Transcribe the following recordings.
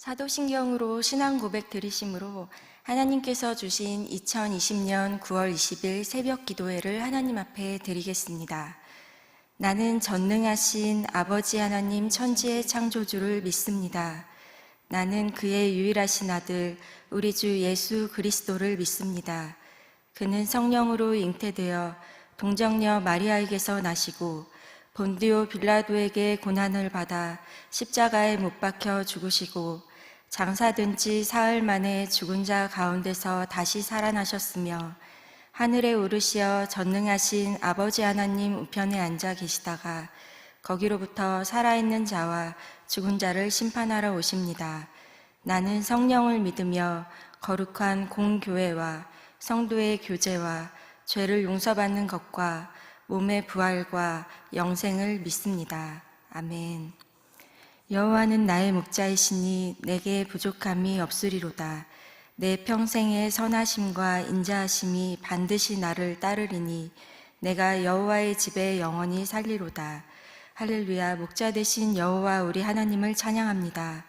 사도신경으로 신앙 고백 들으심으로 하나님께서 주신 2020년 9월 20일 새벽 기도회를 하나님 앞에 드리겠습니다. 나는 전능하신 아버지 하나님 천지의 창조주를 믿습니다. 나는 그의 유일하신 아들 우리 주 예수 그리스도를 믿습니다. 그는 성령으로 잉태되어 동정녀 마리아에게서 나시고 본디오 빌라도에게 고난을 받아 십자가에 못 박혀 죽으시고 장사된 지 사흘 만에 죽은 자 가운데서 다시 살아나셨으며 하늘에 오르시어 전능하신 아버지 하나님 우편에 앉아 계시다가 거기로부터 살아있는 자와 죽은 자를 심판하러 오십니다. 나는 성령을 믿으며 거룩한 공교회와 성도의 교제와 죄를 용서받는 것과 몸의 부활과 영생을 믿습니다. 아멘. 여호와는 나의 목자이시니 내게 부족함이 없으리로다. 내 평생의 선하심과 인자하심이 반드시 나를 따르리니 내가 여호와의 집에 영원히 살리로다. 할렐루야. 목자 되신 여호와 우리 하나님을 찬양합니다.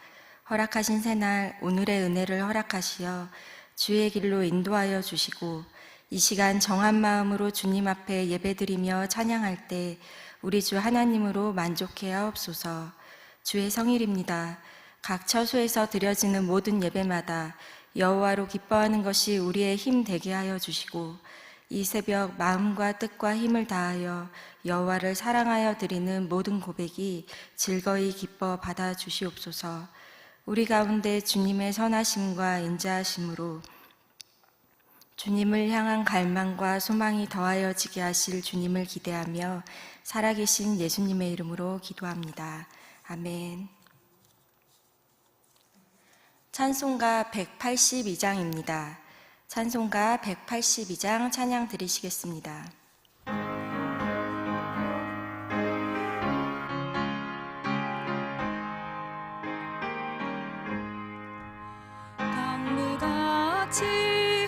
허락하신 새날 오늘의 은혜를 허락하시어 주의 길로 인도하여 주시고 이 시간 정한 마음으로 주님 앞에 예배드리며 찬양할 때 우리 주 하나님으로 만족해 하옵소서. 주의 성일입니다. 각 처소에서 드려지는 모든 예배마다 여호와로 기뻐하는 것이 우리의 힘 되게 하여 주시고 이 새벽 마음과 뜻과 힘을 다하여 여호와를 사랑하여 드리는 모든 고백이 즐거이 기뻐 받아 주시옵소서. 우리 가운데 주님의 선하심과 인자하심으로 주님을 향한 갈망과 소망이 더하여지게 하실 주님을 기대하며 살아계신 예수님의 이름으로 기도합니다. 아멘. 찬송가 182장입니다. 찬송가 182장 찬양 드리시겠습니다. 강물같이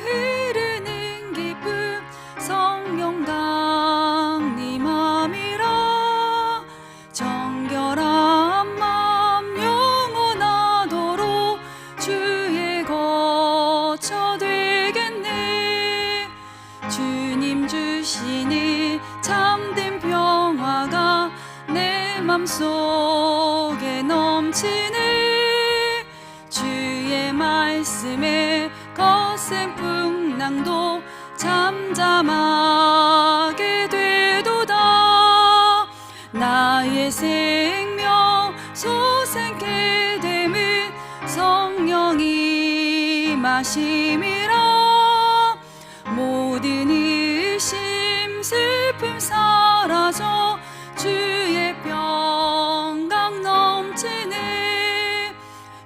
흐르는 깊은 성령강 네 맘이라 정결한 맘 영원하도록 주의 거처 되겠네. 주님 주시니 참된 평화가 내 맘속에 넘치네. 주의 말씀에 거센 풍랑도 잠잠하게 되도다. 나의 생명 솟게 됨은 성령이 마심이라. 모든 의심 슬픔 사라져 주의 평강 넘치네.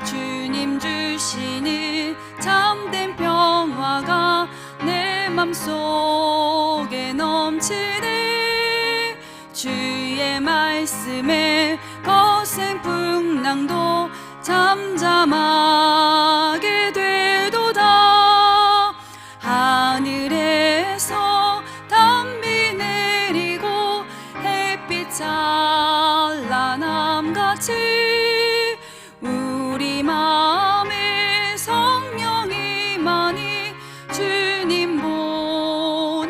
주님 주시니 참된 평화가 내 맘속에 넘치네. 주의 말씀에 거센 풍랑도 잠잠하게 되도다. 하늘에서 담비 내리고 햇빛 찬란함같이 우리 마음에 성령이 많이 주님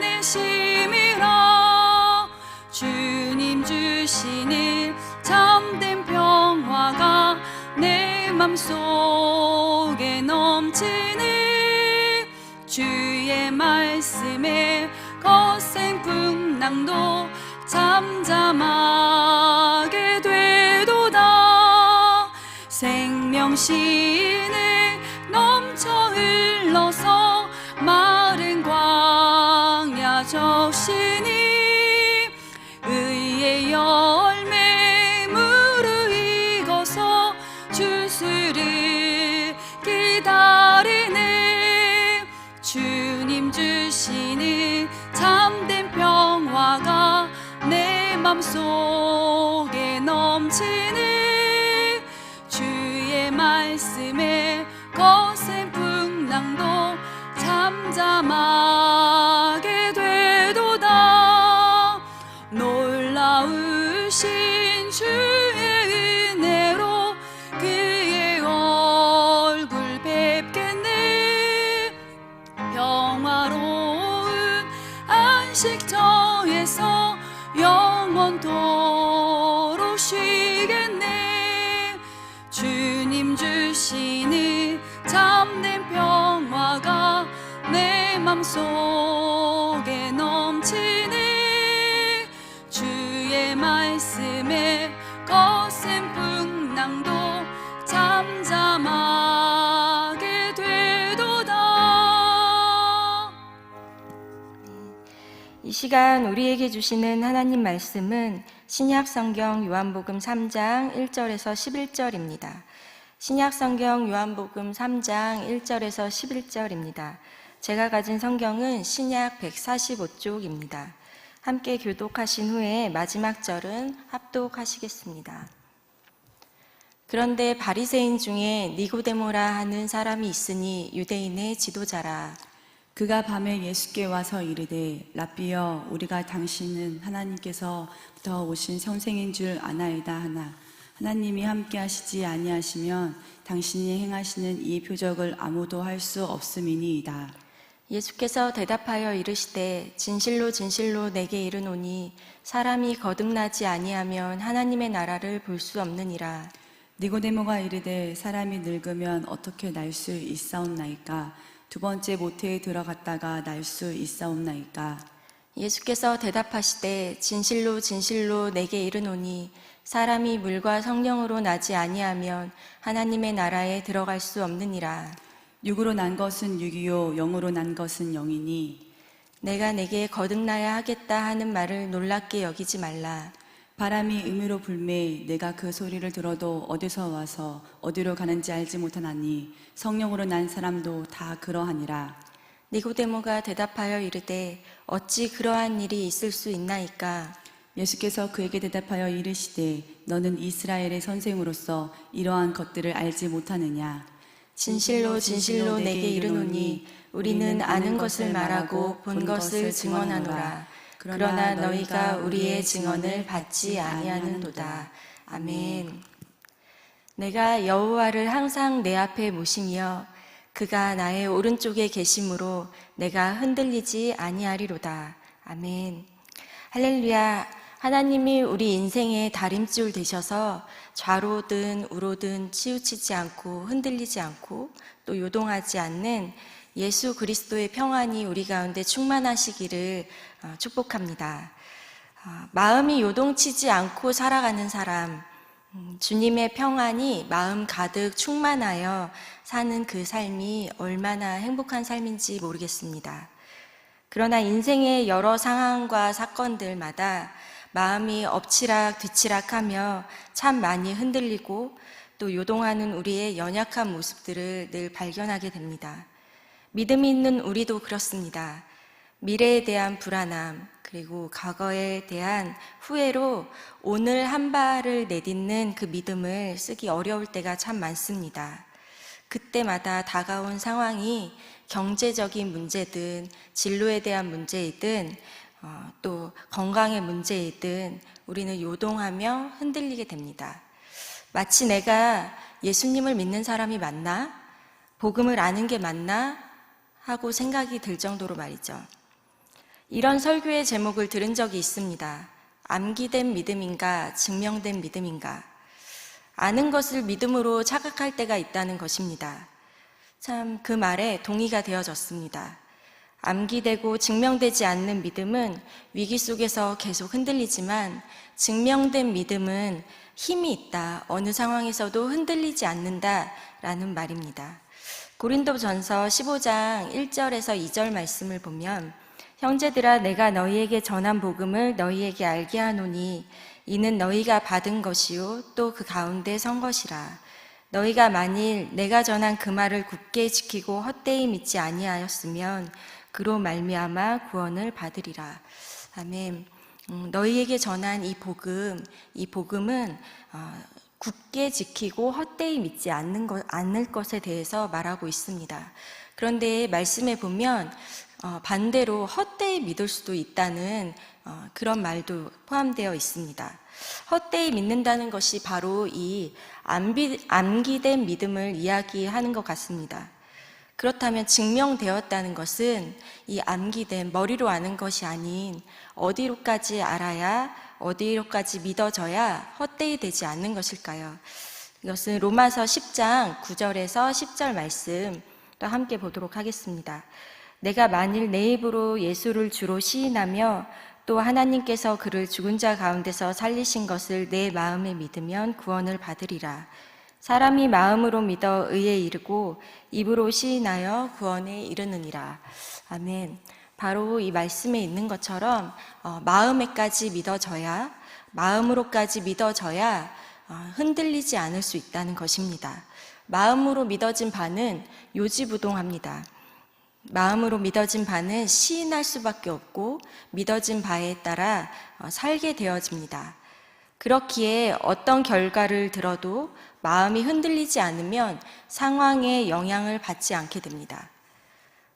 보내심이라. 주님 주시니 참된 평화가 내 맘속에 넘치네. 주의 말씀에 거센 풍랑도 잠잠하게 되도다. 생명신에 넘쳐 흘러서 마른 광야 적시니 의의 열매 무르익어서 주수를 기다리네. 주님 주시는 참된 평화가 내 맘속에 넘치네. 주의 말씀에 거센 풍랑도 잠잠하게 되도다. 놀라우신 주의 은혜로 그의 속에 넘치니 주의 말씀에 거센 풍랑도 잠잠하게 되도다. 이 시간 우리에게 주시는 하나님 말씀은 신약 성경 요한복음 3장 1절에서 11절입니다. 신약 성경 요한복음 3장 1절에서 11절입니다. 제가 가진 성경은 신약 145쪽입니다. 함께 교독하신 후에 마지막 절은 합독하시겠습니다. 그런데 바리새인 중에 니고데모라 하는 사람이 있으니 유대인의 지도자라. 그가 밤에 예수께 와서 이르되 랍비여 우리가 당신은 하나님께서부터 오신 선생인 줄 아나이다 하나 하나님이 함께 하시지 아니하시면 당신이 행하시는 이 표적을 아무도 할 수 없음이니이다. 예수께서 대답하여 이르시되 진실로 진실로 내게 이르노니 사람이 거듭나지 아니하면 하나님의 나라를 볼 수 없느니라. 니고데모가 이르되 사람이 늙으면 어떻게 날 수 있사옵나이까? 두 번째 모태에 들어갔다가 날 수 있사옵나이까? 예수께서 대답하시되 진실로 진실로 내게 이르노니 사람이 물과 성령으로 나지 아니하면 하나님의 나라에 들어갈 수 없느니라. 육으로 난 것은 육이요 영으로 난 것은 영이니 내가 내게 거듭나야 하겠다 하는 말을 놀랍게 여기지 말라. 바람이 음으로 불매 내가 그 소리를 들어도 어디서 와서 어디로 가는지 알지 못하나니 성령으로 난 사람도 다 그러하니라. 니고데모가 대답하여 이르되 어찌 그러한 일이 있을 수 있나이까? 예수께서 그에게 대답하여 이르시되 너는 이스라엘의 선생으로서 이러한 것들을 알지 못하느냐? 진실로 진실로 내게 이르노니 우리는 아는 것을 말하고 본 것을 증언하노라. 그러나 너희가 우리의 증언을 받지 아니하는도다. 아멘. 내가 여호와를 항상 내 앞에 모시며 그가 나의 오른쪽에 계심으로 내가 흔들리지 아니하리로다. 아멘. 할렐루야. 하나님이 우리 인생의 다림줄 되셔서 좌로든 우로든 치우치지 않고 흔들리지 않고 또 요동하지 않는 예수 그리스도의 평안이 우리 가운데 충만하시기를 축복합니다. 마음이 요동치지 않고 살아가는 사람, 주님의 평안이 마음 가득 충만하여 사는 그 삶이 얼마나 행복한 삶인지 모르겠습니다. 그러나 인생의 여러 상황과 사건들마다 마음이 엎치락 뒤치락하며 참 많이 흔들리고 또 요동하는 우리의 연약한 모습들을 늘 발견하게 됩니다. 믿음이 있는 우리도 그렇습니다. 미래에 대한 불안함, 그리고 과거에 대한 후회로 오늘 한 발을 내딛는 그 믿음을 쓰기 어려울 때가 참 많습니다. 그때마다 다가온 상황이 경제적인 문제든 진로에 대한 문제이든 또 건강의 문제이든 우리는 요동하며 흔들리게 됩니다. 마치 내가 예수님을 믿는 사람이 맞나? 복음을 아는 게 맞나? 하고 생각이 들 정도로 말이죠. 이런 설교의 제목을 들은 적이 있습니다. 암기된 믿음인가, 증명된 믿음인가. 아는 것을 믿음으로 착각할 때가 있다는 것입니다. 참 그 말에 동의가 되어졌습니다. 암기되고 증명되지 않는 믿음은 위기 속에서 계속 흔들리지만 증명된 믿음은 힘이 있다, 어느 상황에서도 흔들리지 않는다라는 말입니다. 고린도전서 15장 1절에서 2절 말씀을 보면 형제들아 내가 너희에게 전한 복음을 너희에게 알게 하노니 이는 너희가 받은 것이요 또 그 가운데 선 것이라. 너희가 만일 내가 전한 그 말을 굳게 지키고 헛되이 믿지 아니하였으면 그로 말미암아 구원을 받으리라. 아멘. 너희에게 전한 이 복음은 굳게 지키고 헛되이 믿지 않을 것에 대해서 말하고 있습니다. 그런데 말씀에 보면 반대로 헛되이 믿을 수도 있다는 그런 말도 포함되어 있습니다. 헛되이 믿는다는 것이 바로 이 암기된 믿음을 이야기하는 것 같습니다. 그렇다면 증명되었다는 것은 이 암기된 머리로 아는 것이 아닌 어디로까지 알아야 어디로까지 믿어져야 헛되이 되지 않는 것일까요? 이것은 로마서 10장 9절에서 10절 말씀 또 함께 보도록 하겠습니다. 내가 만일 내 입으로 예수를 주로 시인하며 또 하나님께서 그를 죽은 자 가운데서 살리신 것을 내 마음에 믿으면 구원을 받으리라. 사람이 마음으로 믿어 의에 이르고 입으로 시인하여 구원에 이르느니라. 아멘. 바로 이 말씀에 있는 것처럼 마음에까지 믿어져야, 마음으로까지 믿어져야 흔들리지 않을 수 있다는 것입니다. 마음으로 믿어진 바는 요지부동합니다. 마음으로 믿어진 바는 시인할 수밖에 없고 믿어진 바에 따라 살게 되어집니다. 그렇기에 어떤 결과를 들어도 마음이 흔들리지 않으면 상황에 영향을 받지 않게 됩니다.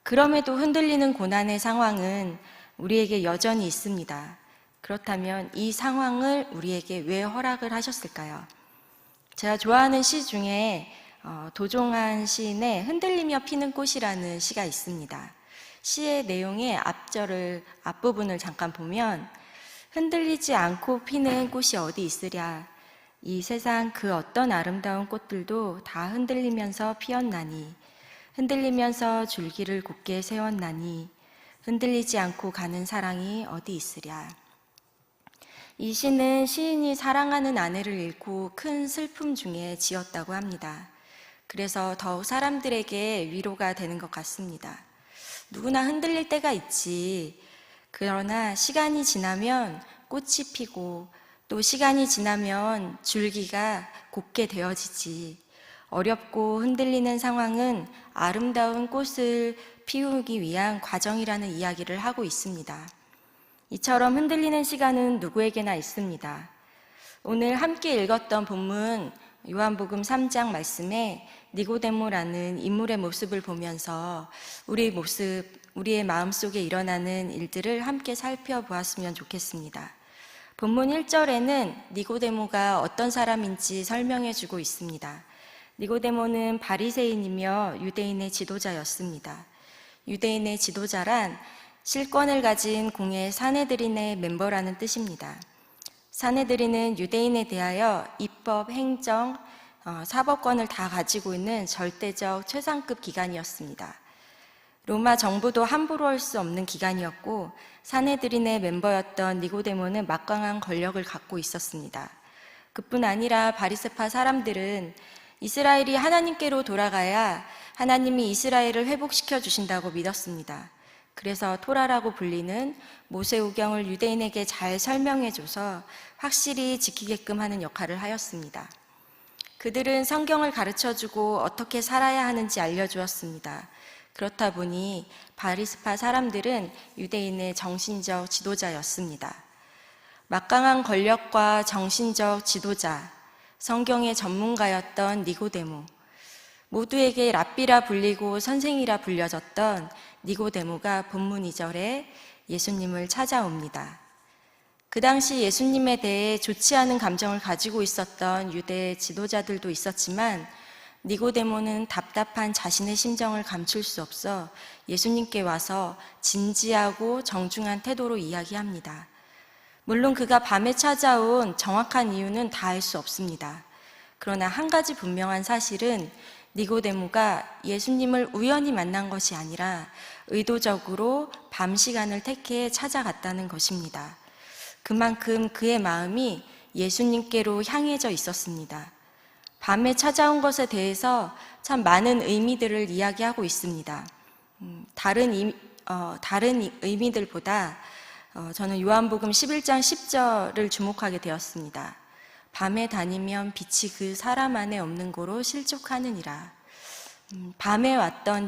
그럼에도 흔들리는 고난의 상황은 우리에게 여전히 있습니다. 그렇다면 이 상황을 우리에게 왜 허락을 하셨을까요? 제가 좋아하는 시 중에 도종환 시인의 흔들리며 피는 꽃이라는 시가 있습니다. 시의 내용의 앞부분을 잠깐 보면 흔들리지 않고 피는 꽃이 어디 있으랴. 이 세상 그 어떤 아름다운 꽃들도 다 흔들리면서 피었나니 흔들리면서 줄기를 곧게 세웠나니 흔들리지 않고 가는 사랑이 어디 있으랴. 이 시는 시인이 사랑하는 아내를 잃고 큰 슬픔 중에 지었다고 합니다. 그래서 더욱 사람들에게 위로가 되는 것 같습니다. 누구나 흔들릴 때가 있지. 그러나 시간이 지나면 꽃이 피고 또 시간이 지나면 줄기가 곧게 되어지지. 어렵고 흔들리는 상황은 아름다운 꽃을 피우기 위한 과정이라는 이야기를 하고 있습니다. 이처럼 흔들리는 시간은 누구에게나 있습니다. 오늘 함께 읽었던 본문 요한복음 3장 말씀에 니고데모라는 인물의 모습을 보면서 우리의 마음속에 일어나는 일들을 함께 살펴보았으면 좋겠습니다. 본문 1절에는 니고데모가 어떤 사람인지 설명해 주고 있습니다. 니고데모는 바리새인이며 유대인의 지도자였습니다. 유대인의 지도자란 실권을 가진 공회 사네드린의 멤버라는 뜻입니다. 사네드린은 유대인에 대하여 입법, 행정, 사법권을 다 가지고 있는 절대적 최상급 기관이었습니다. 로마 정부도 함부로 할 수 없는 기관이었고 사네드린의 멤버였던 니고데모는 막강한 권력을 갖고 있었습니다. 그뿐 아니라 바리새파 사람들은 이스라엘이 하나님께로 돌아가야 하나님이 이스라엘을 회복시켜 주신다고 믿었습니다. 그래서 토라라고 불리는 모세오경을 유대인에게 잘 설명해줘서 확실히 지키게끔 하는 역할을 하였습니다. 그들은 성경을 가르쳐주고 어떻게 살아야 하는지 알려주었습니다. 그렇다 보니 바리새파 사람들은 유대인의 정신적 지도자였습니다. 막강한 권력과 정신적 지도자, 성경의 전문가였던 니고데모, 모두에게 랍비라 불리고 선생이라 불려졌던 니고데모가 본문 2절에 예수님을 찾아옵니다. 그 당시 예수님에 대해 좋지 않은 감정을 가지고 있었던 유대 지도자들도 있었지만 니고데모는 답답한 자신의 심정을 감출 수 없어 예수님께 와서 진지하고 정중한 태도로 이야기합니다. 물론 그가 밤에 찾아온 정확한 이유는 다 알 수 없습니다. 그러나 한 가지 분명한 사실은 니고데모가 예수님을 우연히 만난 것이 아니라 의도적으로 밤 시간을 택해 찾아갔다는 것입니다. 그만큼 그의 마음이 예수님께로 향해져 있었습니다. 밤에 찾아온 것에 대해서 참 많은 의미들을 이야기하고 있습니다. 다른 의미들보다 저는 요한복음 11장 10절을 주목하게 되었습니다. 밤에 다니면 빛이 그 사람 안에 없는 고로 실족하느니라. 밤에 왔던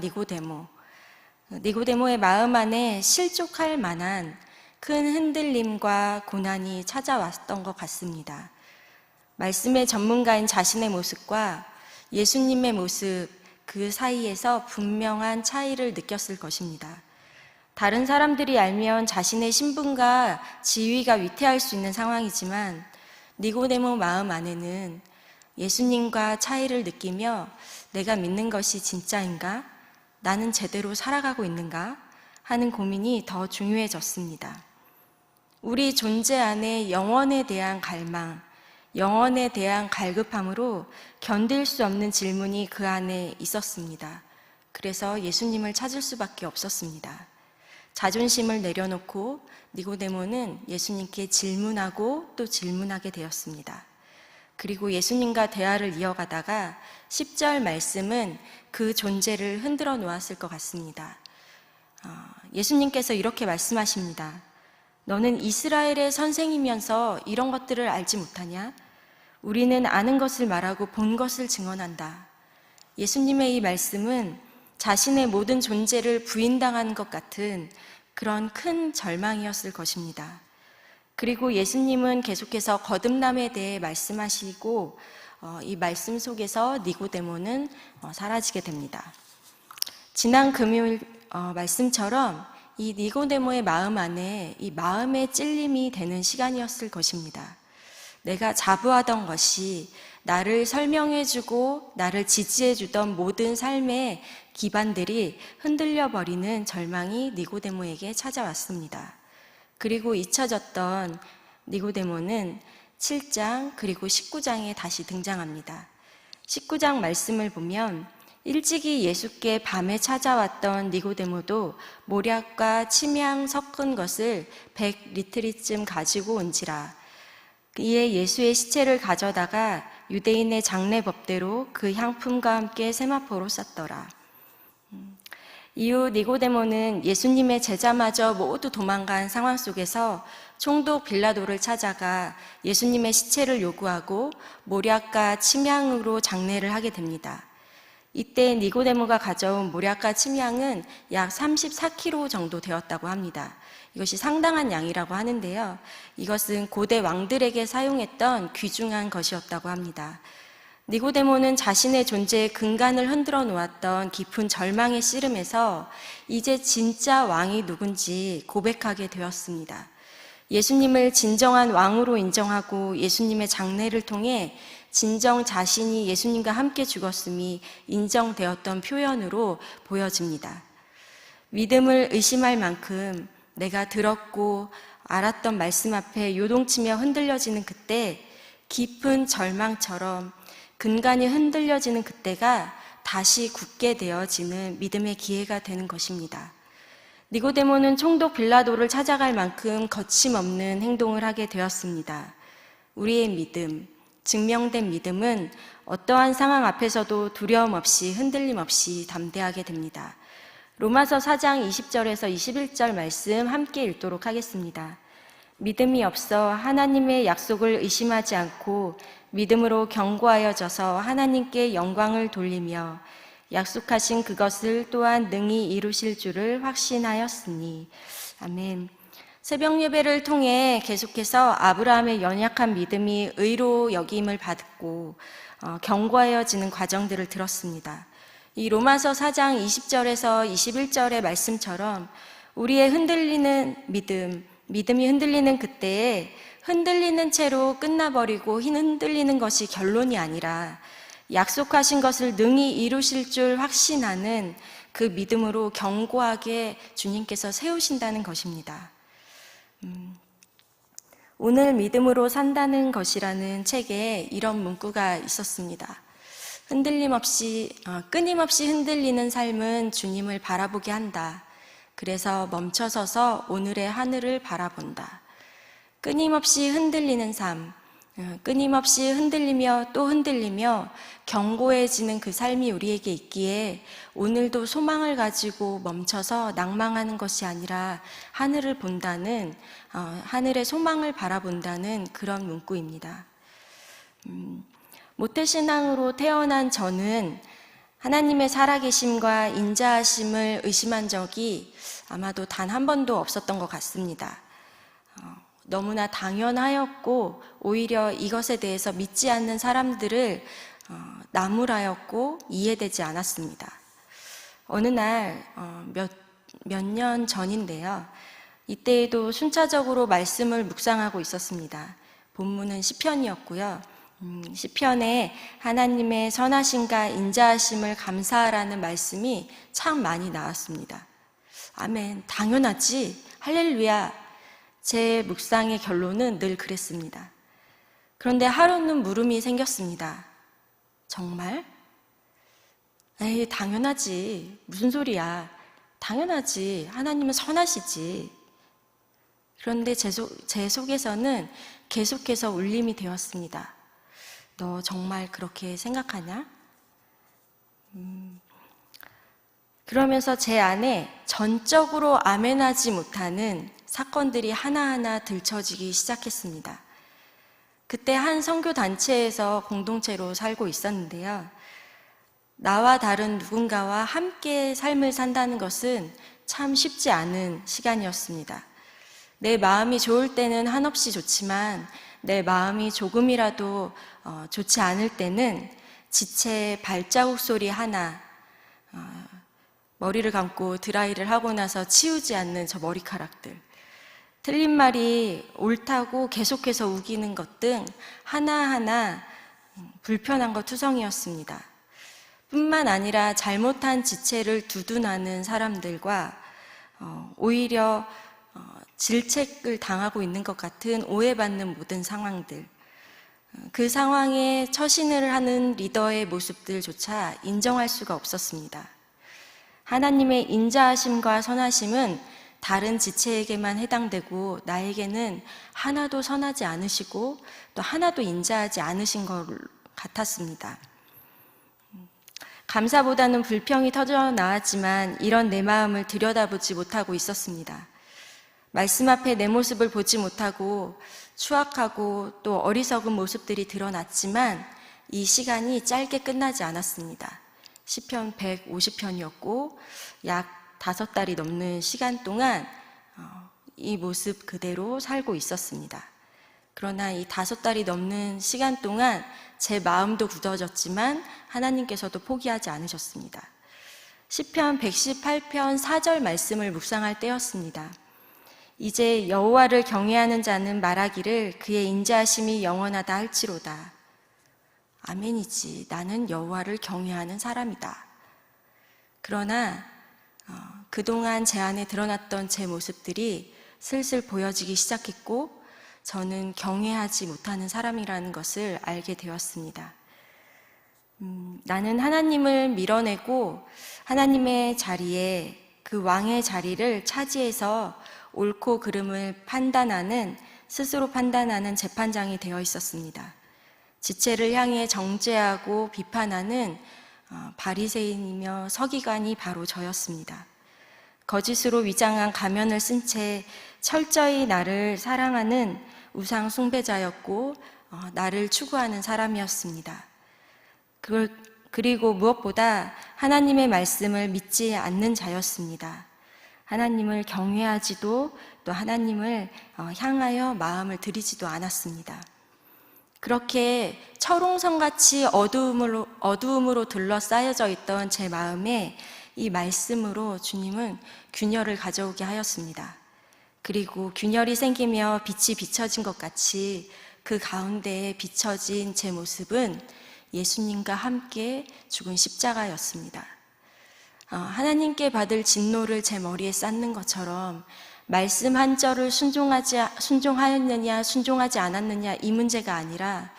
니고데모의 마음 안에 실족할 만한 큰 흔들림과 고난이 찾아왔던 것 같습니다. 말씀의 전문가인 자신의 모습과 예수님의 모습, 그 사이에서 분명한 차이를 느꼈을 것입니다. 다른 사람들이 알면 자신의 신분과 지위가 위태할 수 있는 상황이지만 니고데모 마음 안에는 예수님과 차이를 느끼며 내가 믿는 것이 진짜인가? 나는 제대로 살아가고 있는가? 하는 고민이 더 중요해졌습니다. 우리 존재 안에 영원에 대한 갈망, 영원에 대한 갈급함으로 견딜 수 없는 질문이 그 안에 있었습니다. 그래서 예수님을 찾을 수밖에 없었습니다. 자존심을 내려놓고 니고데모는 예수님께 질문하고 또 질문하게 되었습니다. 그리고 예수님과 대화를 이어가다가 10절 말씀은 그 존재를 흔들어 놓았을 것 같습니다. 예수님께서 이렇게 말씀하십니다. 너는 이스라엘의 선생이면서 이런 것들을 알지 못하냐? 우리는 아는 것을 말하고 본 것을 증언한다. 예수님의 이 말씀은 자신의 모든 존재를 부인당하는 것 같은 그런 큰 절망이었을 것입니다. 그리고 예수님은 계속해서 거듭남에 대해 말씀하시고 이 말씀 속에서 니고데모는 사라지게 됩니다. 지난 금요일 말씀처럼 이 니고데모의 마음 안에 이 마음의 찔림이 되는 시간이었을 것입니다. 내가 자부하던 것이 나를 설명해주고 나를 지지해주던 모든 삶의 기반들이 흔들려버리는 절망이 니고데모에게 찾아왔습니다. 그리고 잊혀졌던 니고데모는 7장 그리고 19장에 다시 등장합니다. 19장 말씀을 보면 일찍이 예수께 밤에 찾아왔던 니고데모도 모략과 침향 섞은 것을 100리트리쯤 가지고 온지라. 이에 예수의 시체를 가져다가 유대인의 장례법대로 그 향품과 함께 세마포로 쌌더라. 이후 니고데모는 예수님의 제자마저 모두 도망간 상황 속에서 총독 빌라도를 찾아가 예수님의 시체를 요구하고 모략과 침향으로 장례를 하게 됩니다. 이때 니고데모가 가져온 모략과 침향은 약 34kg 정도 되었다고 합니다. 이것이 상당한 양이라고 하는데요. 이것은 고대 왕들에게 사용했던 귀중한 것이었다고 합니다. 니고데모는 자신의 존재의 근간을 흔들어 놓았던 깊은 절망의 씨름에서 이제 진짜 왕이 누군지 고백하게 되었습니다. 예수님을 진정한 왕으로 인정하고 예수님의 장례를 통해 진정 자신이 예수님과 함께 죽었음이 인정되었던 표현으로 보여집니다. 믿음을 의심할 만큼 내가 들었고 알았던 말씀 앞에 요동치며 흔들려지는 그때, 깊은 절망처럼 근간이 흔들려지는 그때가 다시 굳게 되어지는 믿음의 기회가 되는 것입니다. 니고데모는 총독 빌라도를 찾아갈 만큼 거침없는 행동을 하게 되었습니다. 우리의 믿음, 증명된 믿음은 어떠한 상황 앞에서도 두려움 없이 흔들림 없이 담대하게 됩니다. 로마서 4장 20절에서 21절 말씀 함께 읽도록 하겠습니다. 믿음이 없어 하나님의 약속을 의심하지 않고 믿음으로 견고하여져서 하나님께 영광을 돌리며 약속하신 그것을 또한 능히 이루실 줄을 확신하였으니. 아멘. 새벽 예배를 통해 계속해서 아브라함의 연약한 믿음이 의로 여김을 받고 견고하여지는 과정들을 들었습니다. 이 로마서 4장 20절에서 21절의 말씀처럼 우리의 흔들리는 믿음이 흔들리는 그때에 흔들리는 채로 끝나버리고 흔들리는 것이 결론이 아니라 약속하신 것을 능히 이루실 줄 확신하는 그 믿음으로 견고하게 주님께서 세우신다는 것입니다. 오늘 믿음으로 산다는 것이라는 책에 이런 문구가 있었습니다. 끊임없이 흔들리는 삶은 주님을 바라보게 한다. 그래서 멈춰서서 오늘의 하늘을 바라본다. 끊임없이 흔들리는 삶, 끊임없이 흔들리며 또 흔들리며 견고해지는 그 삶이 우리에게 있기에 오늘도 소망을 가지고 멈춰서 낭망하는 것이 아니라 하늘을 본다는, 하늘의 소망을 바라본다는 그런 문구입니다. 모태신앙으로 태어난 저는 하나님의 살아계심과 인자하심을 의심한 적이 아마도 단 한 번도 없었던 것 같습니다. 너무나 당연하였고 오히려 이것에 대해서 믿지 않는 사람들을 나무라였고 이해되지 않았습니다. 어느 날 몇 년 전인데요. 이때에도 순차적으로 말씀을 묵상하고 있었습니다. 본문은 시편이었고요. 시편에 하나님의 선하심과 인자하심을 감사하라는 말씀이 참 많이 나왔습니다. 아멘, 당연하지, 할렐루야. 제 묵상의 결론은 늘 그랬습니다. 그런데 하루는 물음이 생겼습니다. 정말? 에이, 당연하지. 무슨 소리야. 당연하지. 하나님은 선하시지. 그런데 제 속에서는 계속해서 울림이 되었습니다. 너 정말 그렇게 생각하냐? 그러면서 제 안에 전적으로 아멘하지 못하는 사건들이 하나하나 들춰지기 시작했습니다. 그때 한 선교 단체에서 공동체로 살고 있었는데요. 나와 다른 누군가와 함께 삶을 산다는 것은 참 쉽지 않은 시간이었습니다. 내 마음이 좋을 때는 한없이 좋지만 내 마음이 조금이라도 좋지 않을 때는 지체의 발자국 소리 하나, 머리를 감고 드라이를 하고 나서 치우지 않는 저 머리카락들, 틀린 말이 옳다고 계속해서 우기는 것 등 하나하나 불편한 투성이었습니다. 뿐만 아니라 잘못한 지체를 두둔하는 사람들과 오히려 질책을 당하고 있는 것 같은 오해받는 모든 상황들, 그 상황에 처신을 하는 리더의 모습들조차 인정할 수가 없었습니다. 하나님의 인자하심과 선하심은 다른 지체에게만 해당되고 나에게는 하나도 선하지 않으시고 또 하나도 인자하지 않으신 것 같았습니다. 감사보다는 불평이 터져 나왔지만 이런 내 마음을 들여다보지 못하고 있었습니다. 말씀 앞에 내 모습을 보지 못하고 추악하고 또 어리석은 모습들이 드러났지만 이 시간이 짧게 끝나지 않았습니다. 시편 150편이었고 약 5달이 넘는 시간 동안 이 모습 그대로 살고 있었습니다. 그러나 이 5달이 넘는 시간 동안 제 마음도 굳어졌지만 하나님께서도 포기하지 않으셨습니다. 시편 118편 4절 말씀을 묵상할 때였습니다. 이제 여호와를 경외하는 자는 말하기를 그의 인자하심이 영원하다 할지로다. 아멘이지. 나는 여호와를 경외하는 사람이다. 그러나 그동안 제 안에 드러났던 제 모습들이 슬슬 보여지기 시작했고 저는 경외하지 못하는 사람이라는 것을 알게 되었습니다. 나는 하나님을 밀어내고 하나님의 자리에 그 왕의 자리를 차지해서 옳고 그름을 스스로 판단하는 재판장이 되어 있었습니다. 지체를 향해 정죄하고 비판하는 바리새인이며 서기관이 바로 저였습니다. 거짓으로 위장한 가면을 쓴 채 철저히 나를 사랑하는 우상 숭배자였고 나를 추구하는 사람이었습니다. 그리고 무엇보다 하나님의 말씀을 믿지 않는 자였습니다. 하나님을 경외하지도 또 하나님을 향하여 마음을 들이지도 않았습니다. 그렇게 철옹성같이 어두움으로 둘러싸여져 있던 제 마음에 이 말씀으로 주님은 균열을 가져오게 하였습니다. 그리고 균열이 생기며 빛이 비춰진 것 같이 그 가운데에 비춰진 제 모습은 예수님과 함께 죽은 십자가였습니다. 하나님께 받을 진노를 제 머리에 쌓는 것처럼 말씀 한 절을 순종하였느냐 순종하지 않았느냐 이 문제가 아니라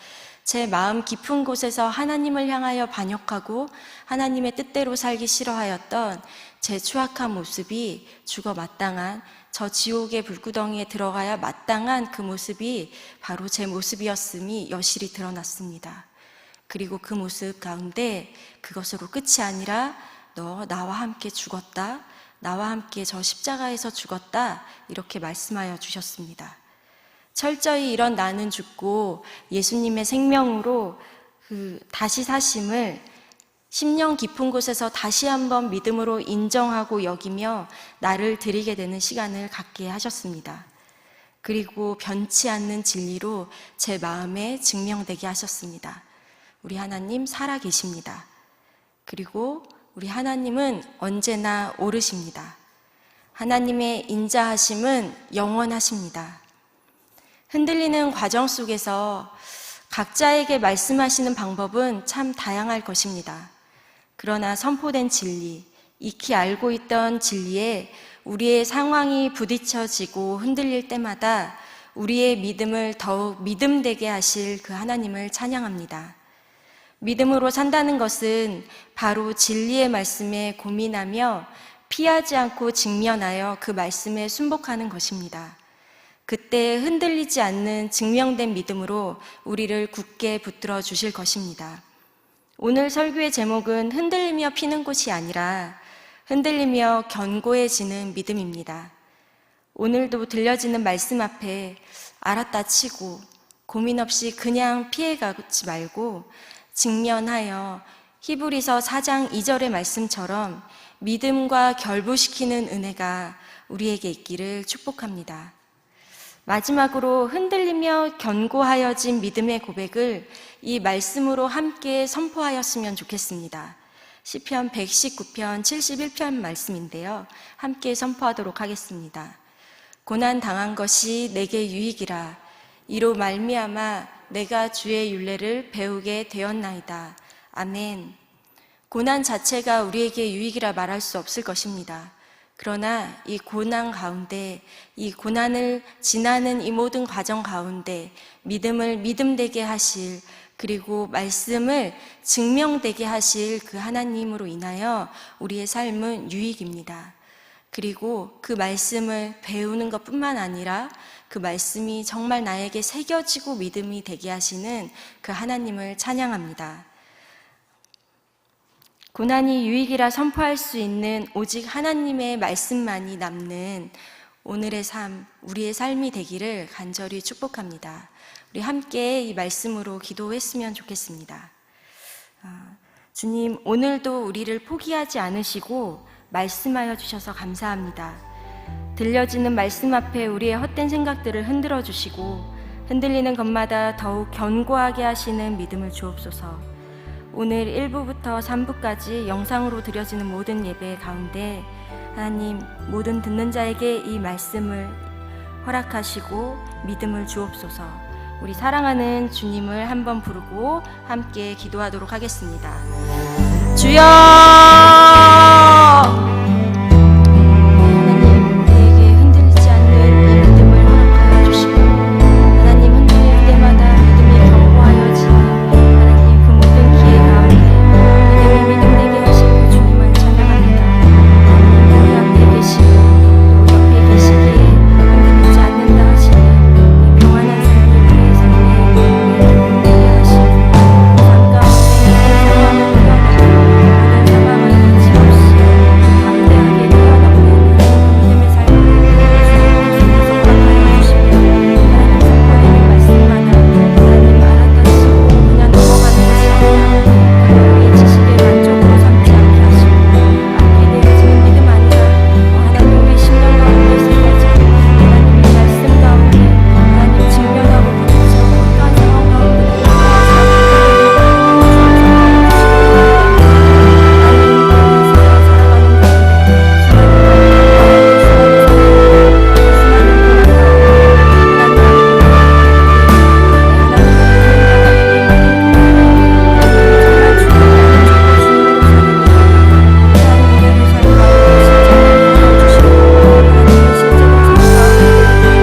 제 마음 깊은 곳에서 하나님을 향하여 반역하고 하나님의 뜻대로 살기 싫어하였던 제 추악한 모습이 죽어 마땅한 저 지옥의 불구덩이에 들어가야 마땅한 그 모습이 바로 제 모습이었음이 여실히 드러났습니다. 그리고 그 모습 가운데 그것으로 끝이 아니라 너 나와 함께 죽었다. 나와 함께 저 십자가에서 죽었다. 이렇게 말씀하여 주셨습니다. 철저히 이런 나는 죽고 예수님의 생명으로 그 다시 사심을 심령 깊은 곳에서 다시 한번 믿음으로 인정하고 여기며 나를 드리게 되는 시간을 갖게 하셨습니다. 그리고 변치 않는 진리로 제 마음에 증명되게 하셨습니다. 우리 하나님 살아 계십니다. 그리고 우리 하나님은 언제나 오르십니다. 하나님의 인자하심은 영원하십니다. 흔들리는 과정 속에서 각자에게 말씀하시는 방법은 참 다양할 것입니다. 그러나 선포된 진리, 익히 알고 있던 진리에 우리의 상황이 부딪혀지고 흔들릴 때마다 우리의 믿음을 더욱 믿음되게 하실 그 하나님을 찬양합니다. 믿음으로 산다는 것은 바로 진리의 말씀에 고민하며 피하지 않고 직면하여 그 말씀에 순복하는 것입니다. 그때 흔들리지 않는 증명된 믿음으로 우리를 굳게 붙들어 주실 것입니다. 오늘 설교의 제목은 흔들리며 피는 곳이 아니라 흔들리며 견고해지는 믿음입니다. 오늘도 들려지는 말씀 앞에 알았다 치고 고민 없이 그냥 피해가지 말고 직면하여 히브리서 4장 2절의 말씀처럼 믿음과 결부시키는 은혜가 우리에게 있기를 축복합니다. 마지막으로 흔들리며 견고하여진 믿음의 고백을 이 말씀으로 함께 선포하였으면 좋겠습니다. 시편 119편 71편 말씀인데요. 함께 선포하도록 하겠습니다. 고난 당한 것이 내게 유익이라. 이로 말미암아 내가 주의 율례를 배우게 되었나이다. 아멘. 고난 자체가 우리에게 유익이라 말할 수 없을 것입니다. 그러나 이 고난 가운데, 이 고난을 지나는 이 모든 과정 가운데 믿음을 믿음되게 하실, 그리고 말씀을 증명되게 하실 그 하나님으로 인하여 우리의 삶은 유익입니다. 그리고 그 말씀을 배우는 것뿐만 아니라 그 말씀이 정말 나에게 새겨지고 믿음이 되게 하시는 그 하나님을 찬양합니다. 고난이 유익이라 선포할 수 있는 오직 하나님의 말씀만이 남는 오늘의 삶, 우리의 삶이 되기를 간절히 축복합니다. 우리 함께 이 말씀으로 기도했으면 좋겠습니다. 주님, 오늘도 우리를 포기하지 않으시고 말씀하여 주셔서 감사합니다. 들려지는 말씀 앞에 우리의 헛된 생각들을 흔들어 주시고 흔들리는 것마다 더욱 견고하게 하시는 믿음을 주옵소서. 오늘 1부부터 3부까지 영상으로 드려지는 모든 예배 가운데 하나님, 모든 듣는 자에게 이 말씀을 허락하시고 믿음을 주옵소서. 우리 사랑하는 주님을 한번 부르고 함께 기도하도록 하겠습니다. 주여!